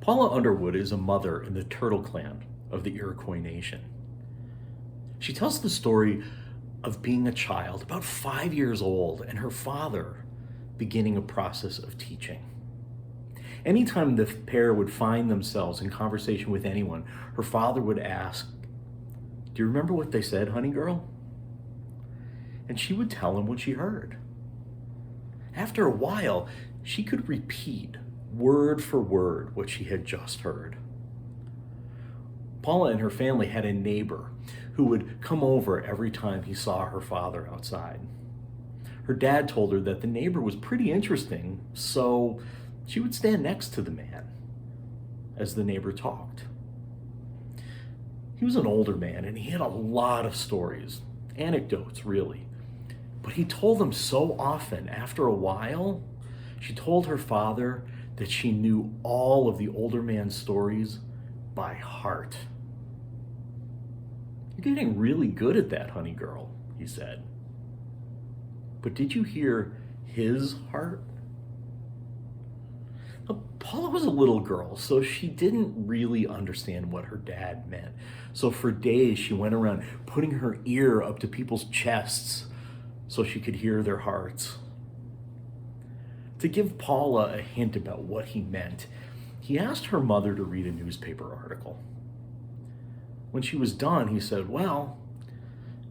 Paula Underwood is a mother in the Turtle Clan of the Iroquois Nation. She tells the story of being a child, about 5 years old, and her father beginning a process of teaching. Anytime the pair would find themselves in conversation with anyone, her father would ask, "Do you remember what they said, honey girl?" And she would tell him what she heard. After a while, she could repeat word for word what she had just heard. Paula and her family had a neighbor who would come over every time he saw her father outside. Her dad told her that the neighbor was pretty interesting, so she would stand next to the man as the neighbor talked. He was an older man and he had a lot of stories, anecdotes really, but he told them so often. After a while, she told her father that she knew all of the older man's stories by heart. "You're getting really good at that, honey girl," he said. "But did you hear his heart?" Now, Paula was a little girl, so she didn't really understand what her dad meant. So for days, she went around putting her ear up to people's chests so she could hear their hearts. To give Paula a hint about what he meant, he asked her mother to read a newspaper article. When she was done, he said, "Well,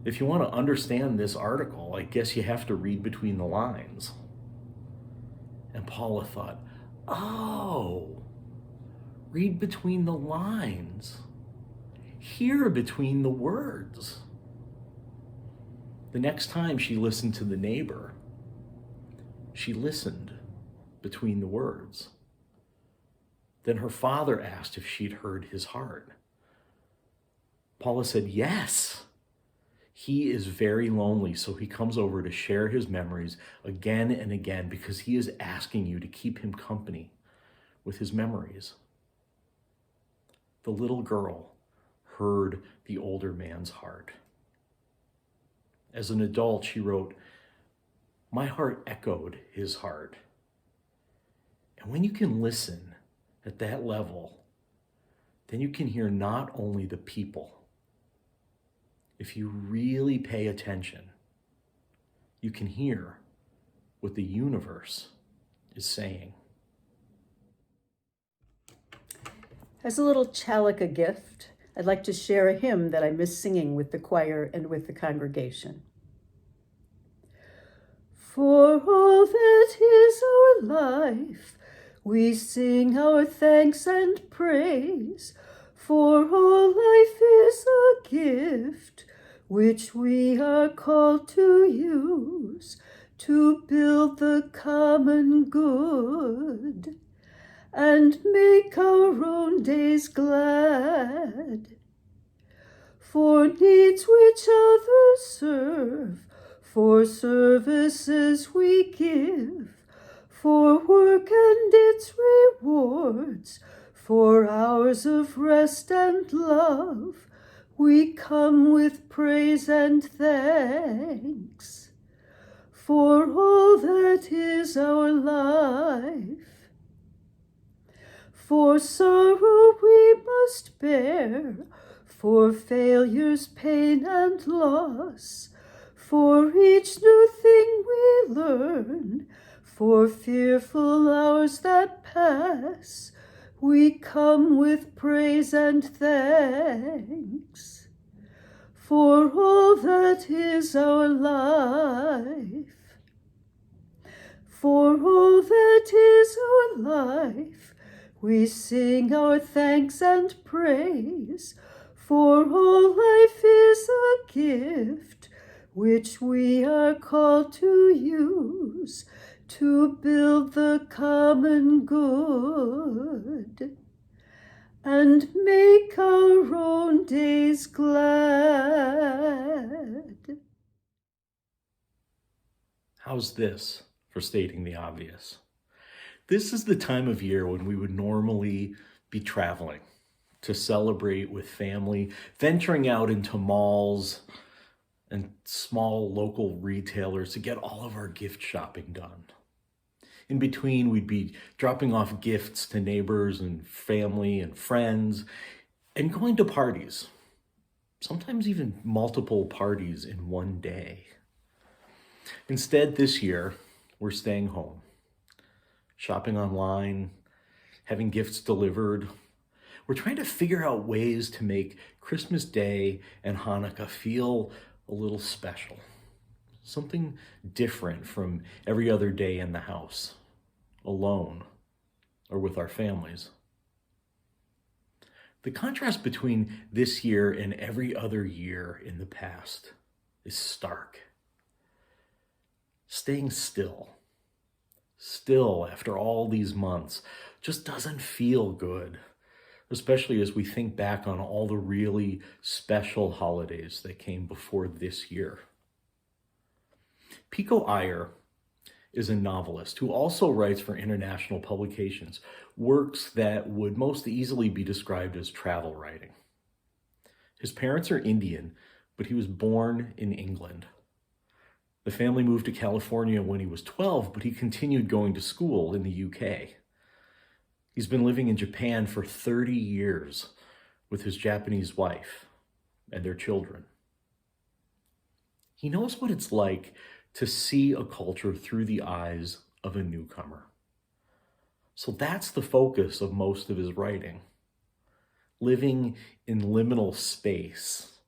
if you want to understand this article, I guess you have to read between the lines." And Paula thought, "Oh, read between the lines. Hear between the words." The next time she listened to the neighbor, she listened between the words. Then her father asked if she'd heard his heart. Paula said, "Yes. He is very lonely, so he comes over to share his memories again and again because he is asking you to keep him company with his memories." The little girl heard the older man's heart. As an adult, she wrote, "My heart echoed his heart." And when you can listen at that level, then you can hear not only the people. If you really pay attention, you can hear what the universe is saying. As a little Chalaka gift, I'd like to share a hymn that I miss singing with the choir and with the congregation. For all that is our life, we sing our thanks and praise, for all life is a gift which we are called to use to build the common good and make our own days glad. For needs which others serve, for services we give, for work and its rewards, for hours of rest and love, we come with praise and thanks for all that is our life. For sorrow we must bear, for failures, pain, and loss, for each new thing we learn, for fearful hours that pass, we come with praise and thanks for all that is our life. For all that is our life, we sing our thanks and praise, for all life is a gift which we are called to use to build the common good and make our own days glad. How's this for stating the obvious? This is the time of year when we would normally be traveling to celebrate with family, venturing out into malls and small local retailers to get all of our gift shopping done. In between, we'd be dropping off gifts to neighbors and family and friends and going to parties, sometimes even multiple parties in one day. Instead, this year, we're staying home, shopping online, having gifts delivered. We're trying to figure out ways to make Christmas Day and Hanukkah feel a little special, something different from every other day in the house, alone, or with our families. The contrast between this year and every other year in the past is stark. Staying still after all these months, just doesn't feel good, especially as we think back on all the really special holidays that came before this year. Pico Iyer is a novelist who also writes for international publications, works that would most easily be described as travel writing. His parents are Indian, but he was born in England. The family moved to California when he was 12, but he continued going to school in the UK. He's been living in Japan for 30 years with his Japanese wife and their children. He knows what it's like to see a culture through the eyes of a newcomer. So that's the focus of most of his writing. Living in liminal space,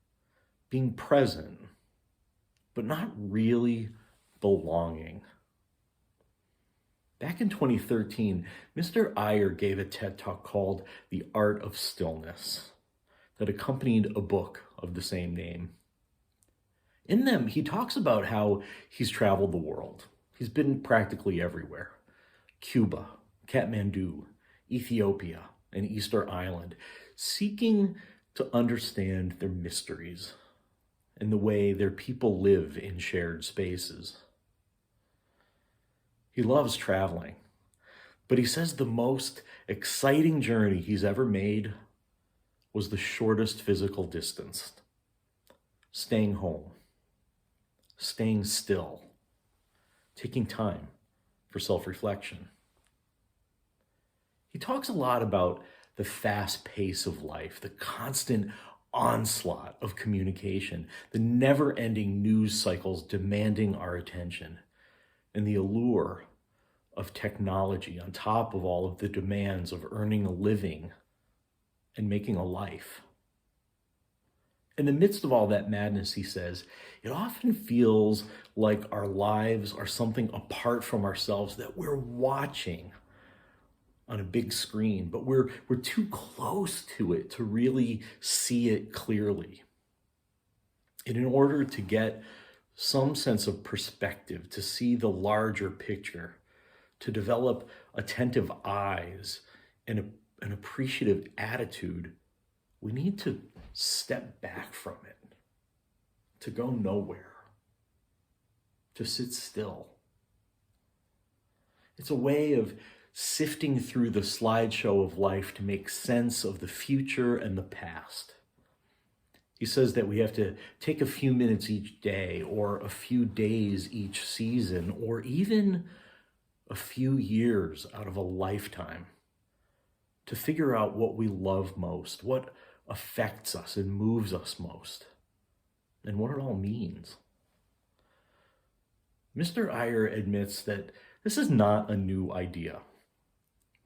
being present, but not really belonging. Back in 2013, Mr. Iyer gave a TED Talk called The Art of Stillness that accompanied a book of the same name. In them, he talks about how he's traveled the world. He's been practically everywhere. Cuba, Kathmandu, Ethiopia, and Easter Island, seeking to understand their mysteries and the way their people live in shared spaces. He loves traveling, but he says the most exciting journey he's ever made was the shortest physical distance. Staying home, staying still, taking time for self-reflection. He talks a lot about the fast pace of life, the constant onslaught of communication, the never-ending news cycles demanding our attention, and the allure of technology on top of all of the demands of earning a living and making a life. In the midst of all that madness, he says, it often feels like our lives are something apart from ourselves that we're watching on a big screen, but we're too close to it to really see it clearly. And in order to get some sense of perspective, to see the larger picture, to develop attentive eyes and an appreciative attitude, we need to step back from it, to go nowhere, to sit still. It's a way of sifting through the slideshow of life to make sense of the future and the past. He says that we have to take a few minutes each day, or a few days each season, or even a few years out of a lifetime to figure out what we love most, what affects us and moves us most, and what it all means. Mr. Iyer admits that this is not a new idea.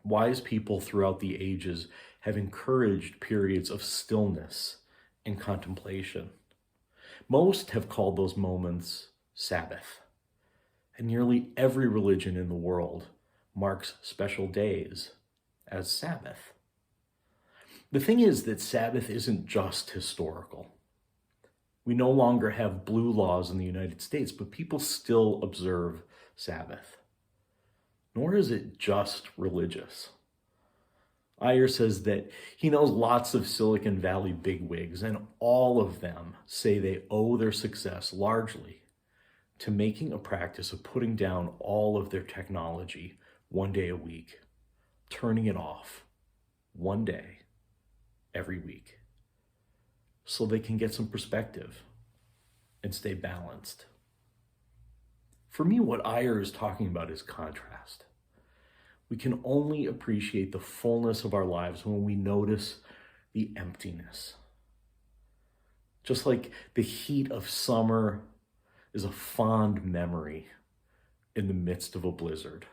Wise people throughout the ages have encouraged periods of stillness and contemplation. Most have called those moments Sabbath, and nearly every religion in the world marks special days as Sabbath. The thing is that Sabbath isn't just historical. We no longer have blue laws in the United States, but people still observe Sabbath. Nor is it just religious. Iyer says that he knows lots of Silicon Valley bigwigs, and all of them say they owe their success largely to making a practice of putting down all of their technology one day a week, turning it off one day every week, so they can get some perspective and stay balanced. For me, what Iyer is talking about is contrast. We can only appreciate the fullness of our lives when we notice the emptiness. Just like the heat of summer is a fond memory in the midst of a blizzard,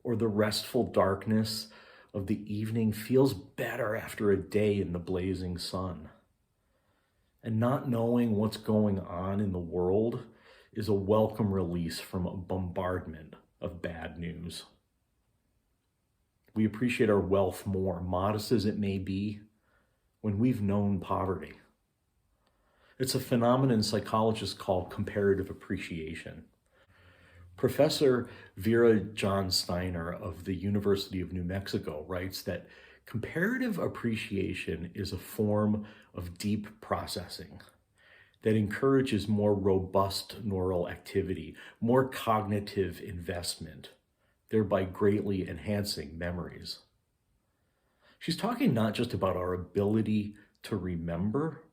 or the restful darkness of the evening feels better after a day in the blazing sun. And not knowing what's going on in the world is a welcome release from a bombardment of bad news. We appreciate our wealth more, modest as it may be, when we've known poverty. It's a phenomenon psychologists call comparative appreciation. Professor Vera John-Steiner of the University of New Mexico writes that comparative appreciation is a form of deep processing that encourages more robust neural activity, more cognitive investment, thereby greatly enhancing memories. She's talking not just about our ability to remember,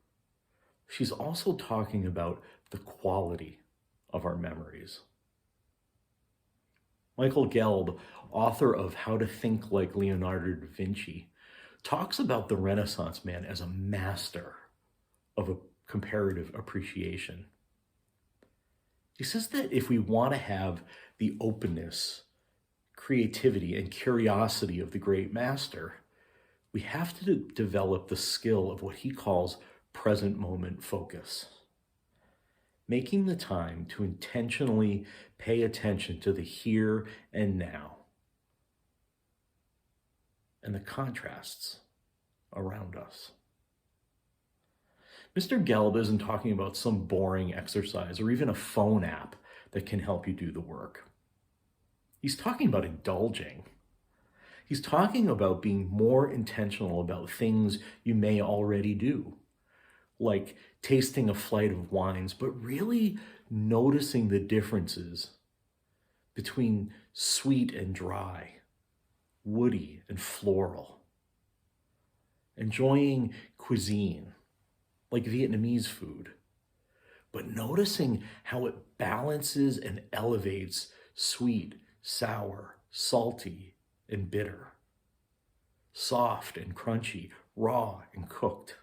she's also talking about the quality of our memories. Michael Gelb, author of How to Think Like Leonardo da Vinci, talks about the Renaissance man as a master of a comparative appreciation. He says that if we want to have the openness, creativity, and curiosity of the great master, we have to develop the skill of what he calls present moment focus. Making the time to intentionally pay attention to the here and now and the contrasts around us. Mr. Gelb isn't talking about some boring exercise or even a phone app that can help you do the work. He's talking about indulging. He's talking about being more intentional about things you may already do, like tasting a flight of wines, but really noticing the differences between sweet and dry, woody and floral. Enjoying cuisine, like Vietnamese food, but noticing how it balances and elevates sweet, sour, salty, and bitter, soft and crunchy, raw and cooked.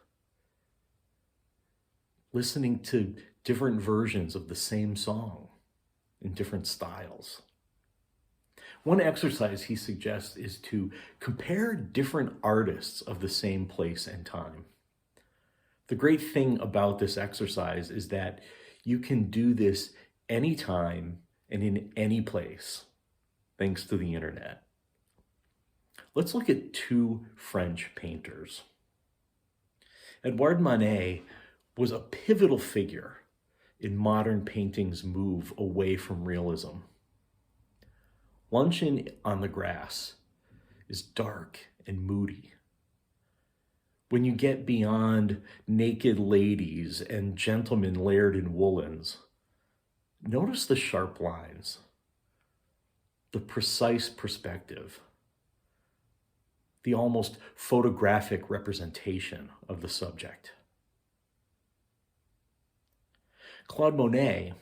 Listening to different versions of the same song in different styles. One exercise he suggests is to compare different artists of the same place and time. The great thing about this exercise is that you can do this anytime and in any place, thanks to the internet. Let's look at two French painters. Edouard Manet was a pivotal figure in modern painting's move away from realism. Luncheon on the Grass is dark and moody. When you get beyond naked ladies and gentlemen layered in woolens, notice the sharp lines, the precise perspective, the almost photographic representation of the subject. Claude Monet,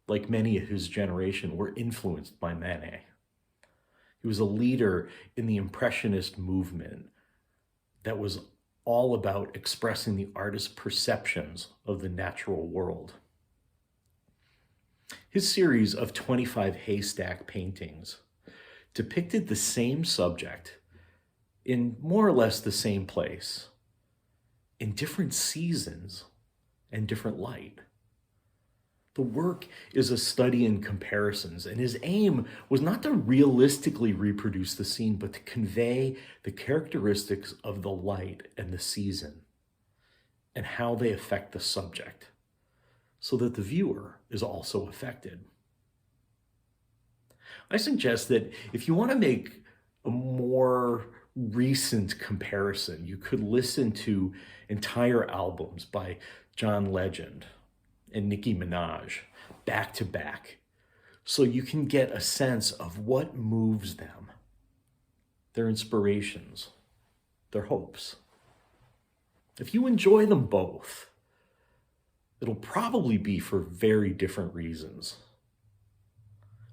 like many of his generation, were influenced by Manet. He was a leader in the Impressionist movement that was all about expressing the artist's perceptions of the natural world. His series of 25 haystack paintings depicted the same subject in more or less the same place, in different seasons and different light. The work is a study in comparisons, and his aim was not to realistically reproduce the scene, but to convey the characteristics of the light and the season and how they affect the subject, so that the viewer is also affected. I suggest that if you want to make a more recent comparison, you could listen to entire albums by John Legend and Nicki Minaj back to back, so you can get a sense of what moves them, their inspirations, their hopes. If you enjoy them both, it'll probably be for very different reasons,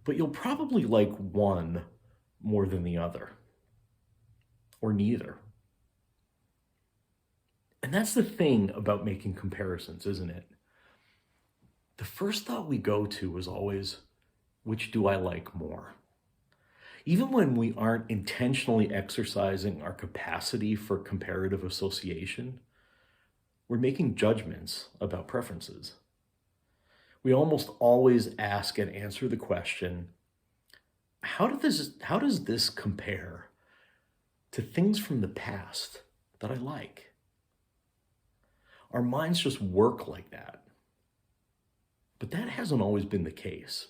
but you'll probably like one more than the other, or neither. And that's the thing about making comparisons, isn't it? The first thought we go to is always, which do I like more? Even when we aren't intentionally exercising our capacity for comparative association, we're making judgments about preferences. We almost always ask and answer the question, how does this compare to things from the past that I like? Our minds just work like that. But that hasn't always been the case.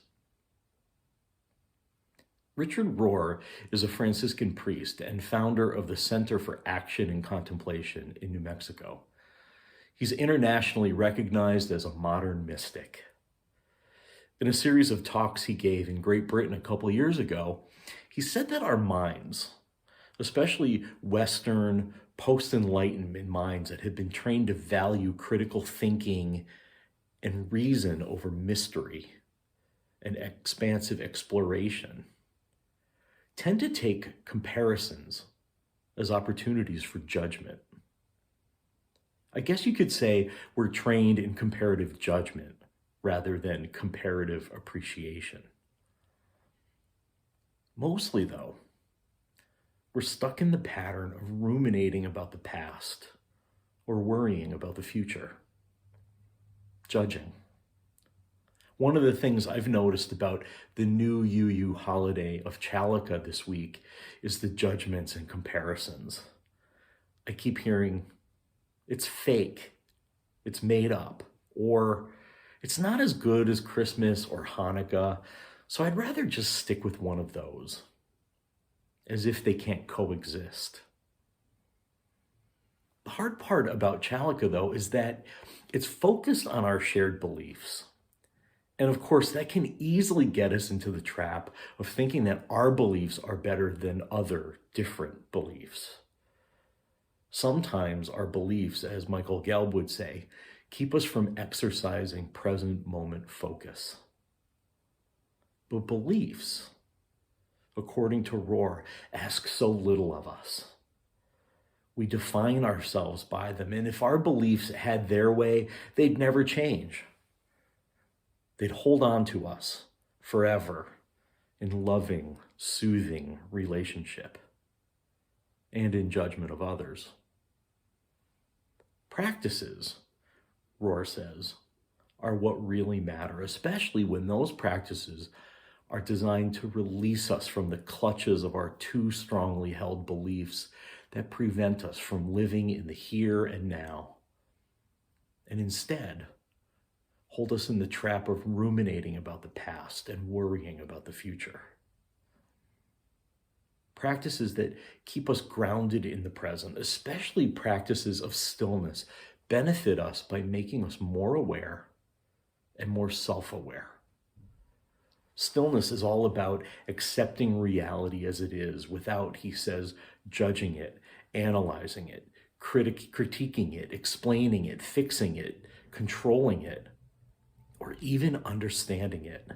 Richard Rohr is a Franciscan priest and founder of the Center for Action and Contemplation in New Mexico. He's internationally recognized as a modern mystic. In a series of talks he gave in Great Britain a couple of years ago, he said that our minds, especially Western, post-Enlightenment minds that have been trained to value critical thinking and reason over mystery and expansive exploration, tend to take comparisons as opportunities for judgment. I guess you could say we're trained in comparative judgment rather than comparative appreciation. Mostly, though, we're stuck in the pattern of ruminating about the past or worrying about the future. Judging. One of the things I've noticed about the new UU holiday of Chalaka this week is the judgments and comparisons. I keep hearing, it's fake, it's made up, or it's not as good as Christmas or Hanukkah, so I'd rather just stick with one of those, as if they can't coexist. The hard part about Chalaka, though, is that it's focused on our shared beliefs. And of course, that can easily get us into the trap of thinking that our beliefs are better than other different beliefs. Sometimes our beliefs, as Michael Gelb would say, keep us from exercising present moment focus. But beliefs, according to Rohr, ask so little of us. We define ourselves by them, and if our beliefs had their way, they'd never change. They'd hold on to us forever in loving, soothing relationship and in judgment of others. Practices, Rohr says, are what really matter, especially when those practices are designed to release us from the clutches of our too strongly held beliefs that prevent us from living in the here and now, and instead hold us in the trap of ruminating about the past and worrying about the future. Practices that keep us grounded in the present, especially practices of stillness, benefit us by making us more aware and more self-aware. Stillness is all about accepting reality as it is without, he says, judging it, analyzing it, critiquing it, explaining it, fixing it, controlling it, or even understanding it.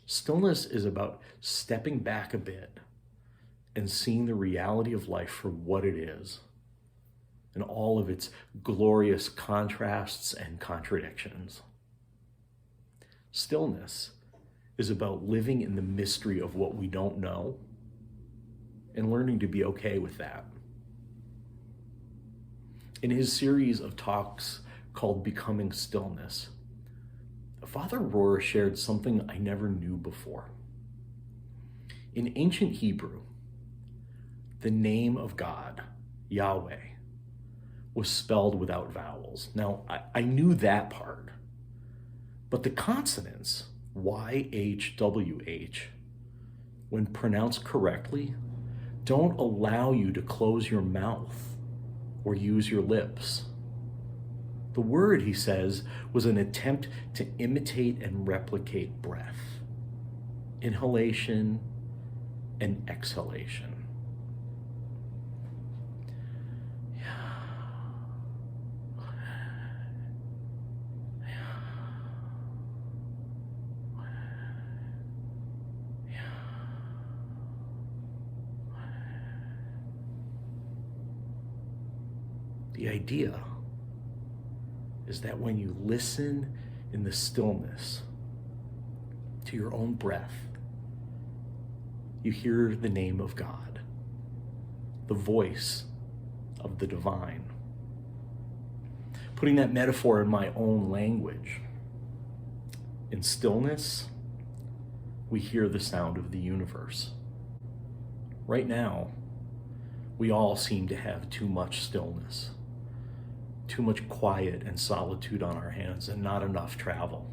Stillness is about stepping back a bit and seeing the reality of life for what it is and all of its glorious contrasts and contradictions. Stillness is about living in the mystery of what we don't know and learning to be okay with that. In his series of talks called Becoming Stillness, Father Rohr shared something I never knew before. In ancient Hebrew, the name of God, Yahweh, was spelled without vowels. Now, I knew that part, but the consonants, YHWH, when pronounced correctly, don't allow you to close your mouth or use your lips. The word, he says, was an attempt to imitate and replicate breath, inhalation and exhalation. The idea is that when you listen in the stillness to your own breath, you hear the name of God, the voice of the divine. Putting that metaphor in my own language, in stillness, we hear the sound of the universe. Right now, we all seem to have too much stillness, too much quiet and solitude on our hands, and not enough travel.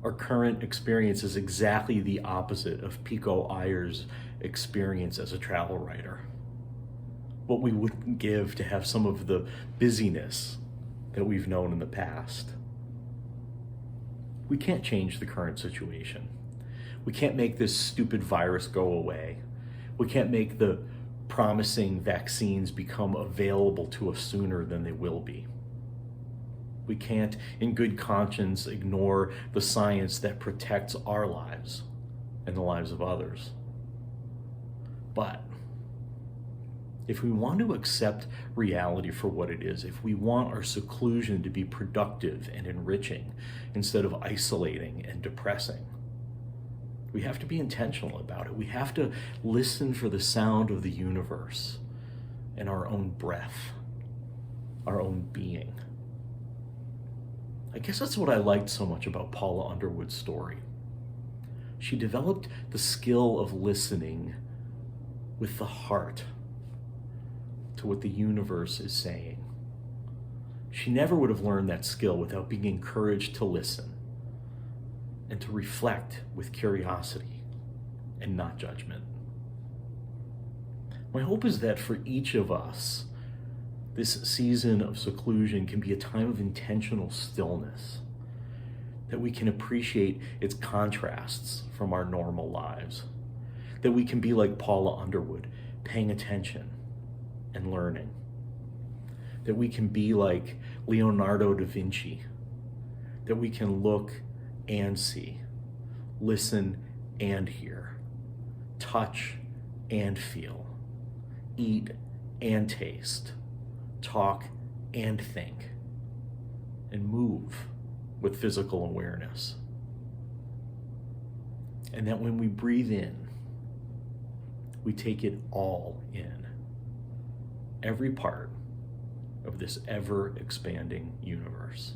Our current experience is exactly the opposite of Pico Iyer's experience as a travel writer. What we wouldn't give to have some of the busyness that we've known in the past. We can't change the current situation. We can't make this stupid virus go away. We can't make the promising vaccines become available to us sooner than they will be. We can't, in good conscience, ignore the science that protects our lives and the lives of others. But if we want to accept reality for what it is, if we want our seclusion to be productive and enriching instead of isolating and depressing, we have to be intentional about it. We have to listen for the sound of the universe and our own breath, our own being. I guess that's what I liked so much about Paula Underwood's story. She developed the skill of listening with the heart to what the universe is saying. She never would have learned that skill without being encouraged to listen and to reflect with curiosity and not judgment. My hope is that for each of us, this season of seclusion can be a time of intentional stillness, that we can appreciate its contrasts from our normal lives, that we can be like Paula Underwood, paying attention and learning, that we can be like Leonardo da Vinci, that we can look and see, listen and hear, touch and feel, eat and taste, talk and think, and move with physical awareness. And that when we breathe in, we take it all in, every part of this ever-expanding universe.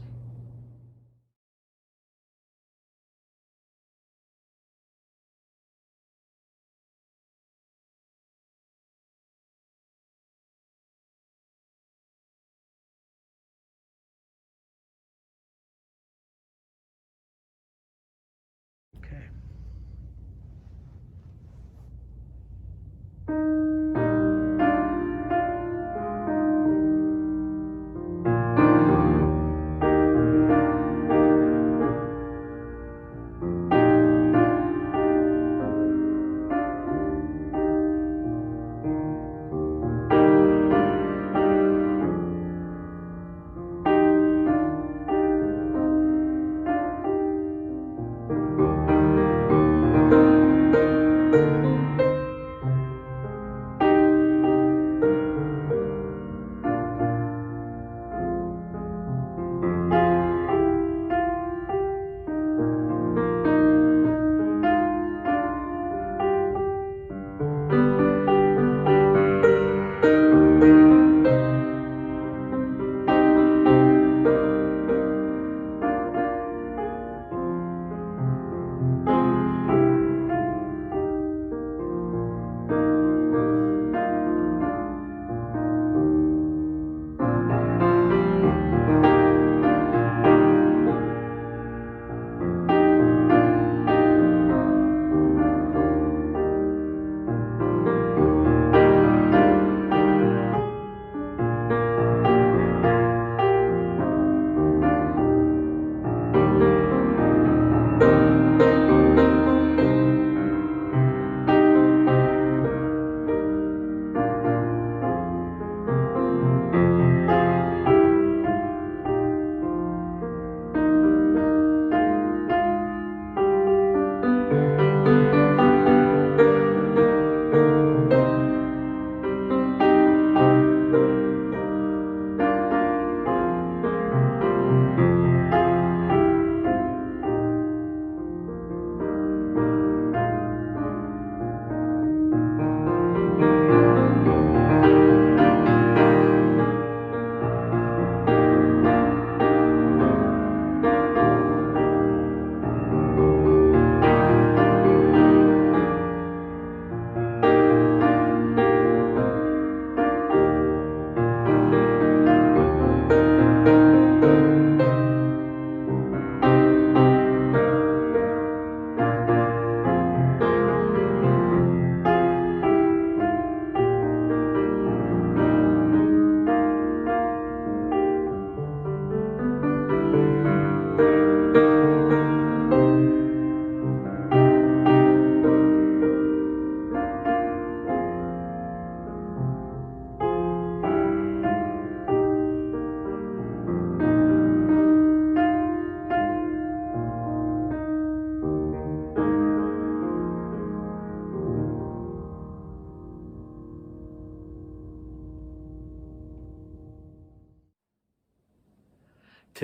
Okay.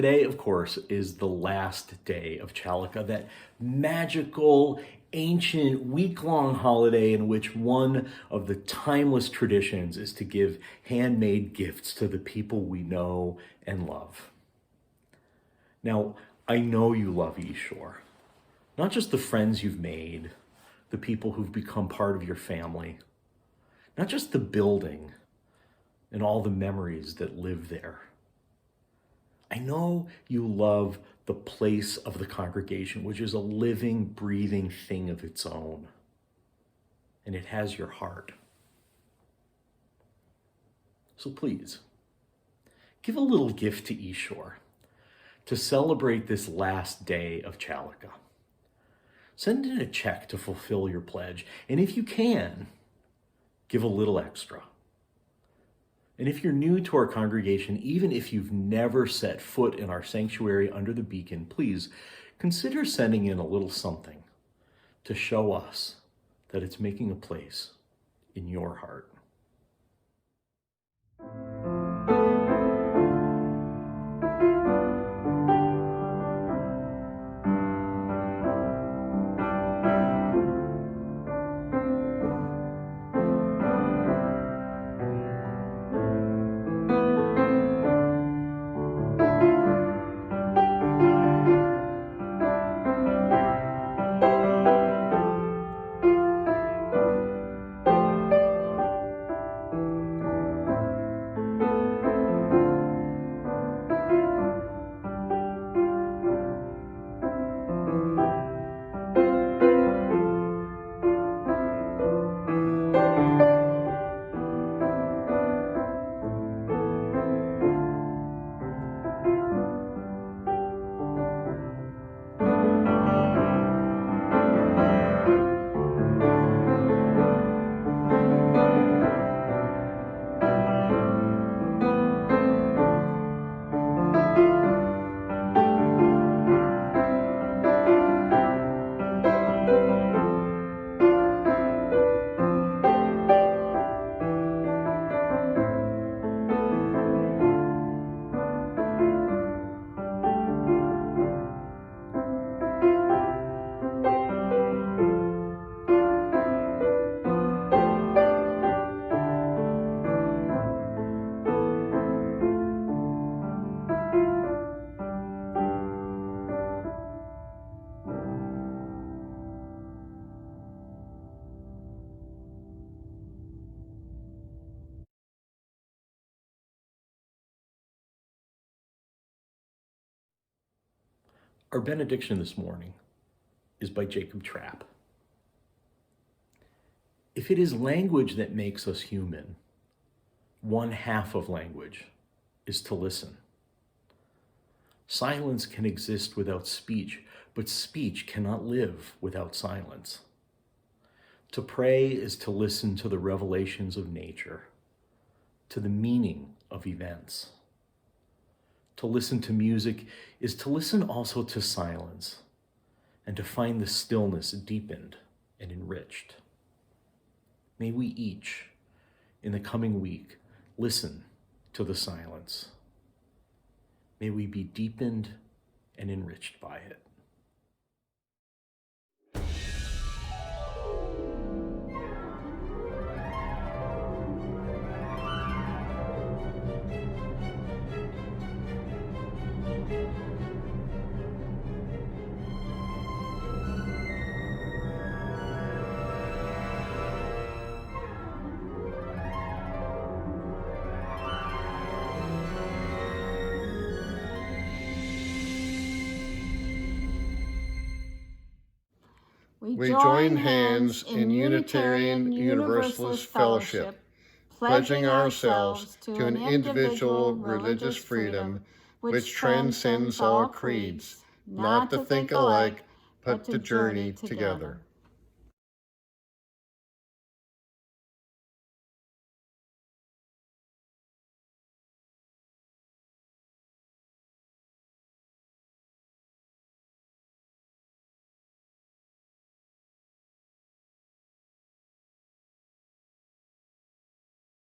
Today, of course, is the last day of Chalaka, that magical, ancient, week-long holiday in which one of the timeless traditions is to give handmade gifts to the people we know and love. Now, I know you love Ishore, not just the friends you've made, the people who've become part of your family, not just the building and all the memories that live there. I know you love the place of the congregation, which is a living, breathing thing of its own, and it has your heart. So please, give a little gift to Ishore to celebrate this last day of Chalaka. Send in a check to fulfill your pledge, and if you can, give a little extra. And if you're new to our congregation, even if you've never set foot in our sanctuary under the beacon, please consider sending in a little something to show us that it's making a place in your heart. Our benediction this morning is by Jacob Trapp. If it is language that makes us human, one half of language is to listen. Silence can exist without speech, but speech cannot live without silence. To pray is to listen to the revelations of nature, to the meaning of events. To listen to music is to listen also to silence and to find the stillness deepened and enriched. May we each, in the coming week, listen to the silence. May we be deepened and enriched by it. We join hands in Unitarian Universalist fellowship, pledging ourselves to an individual religious freedom which transcends all creeds, not to think alike, but to journey together.